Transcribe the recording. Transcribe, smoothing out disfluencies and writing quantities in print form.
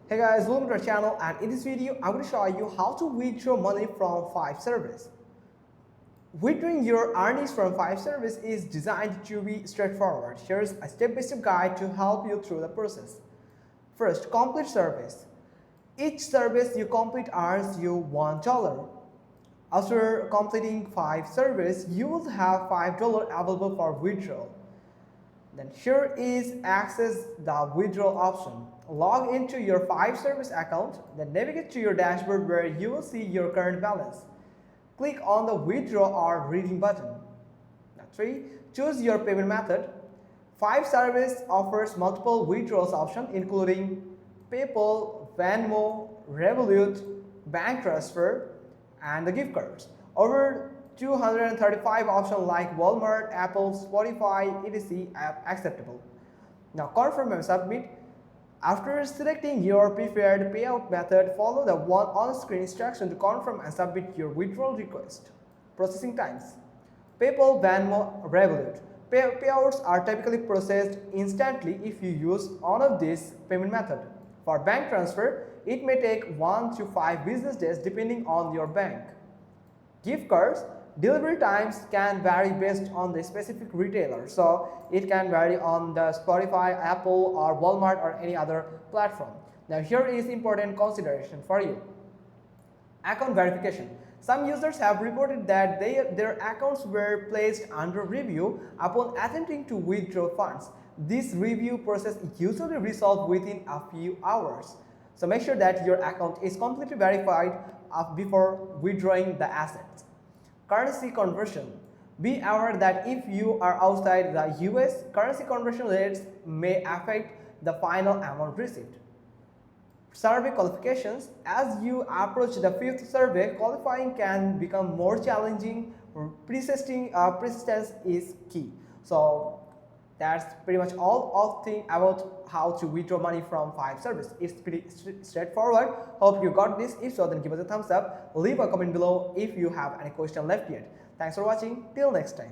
Hey guys, welcome to our channel, and in this video I'm going to show you how to withdraw money from Five Service. Withdrawing your earnings from Five Service is designed to be straightforward. Here's a step-by-step guide to help you through the process. First, complete service. Each service you complete earns you $1. After completing Five Service, you will have $5 available for withdrawal. Then here is access the withdrawal option. Log into your Five Service account, then navigate to your dashboard where you will see your current balance. Click on the withdraw or redeem button. Now 3. Choose your payment method. Five Service offers multiple withdrawals options including PayPal, Venmo, Revolut, bank transfer, and the gift cards. Over 235 options like Walmart, Apple, Spotify, etc. are acceptable. Now confirm and submit. After selecting your preferred payout method, follow the one on-screen instruction to confirm and submit your withdrawal request. Processing times. PayPal, Venmo, Revolut. Payouts are typically processed instantly if you use one of these payment methods. For bank transfer, it may take 1 to 5 business days depending on your bank. Gift cards, delivery times can vary based on the specific retailer, so it can vary on the Spotify, Apple, or Walmart or any other platform. Now here is important consideration for you. Account verification. Some users have reported that their accounts were placed under review upon attempting to withdraw funds. This review process is usually resolved within a few hours. So make sure that your account is completely verified before withdrawing the assets. Currency conversion. Be aware that if you are outside the US, currency conversion rates may affect the final amount received. Survey qualifications. As you approach the fifth survey, qualifying can become more challenging. Persistence is key. So that's pretty much all thing about how to withdraw money from Five Service. It's pretty straightforward. Hope you got this. If so, then give us a thumbs up. Leave a comment below if you have any question left yet. Thanks for watching. Till next time.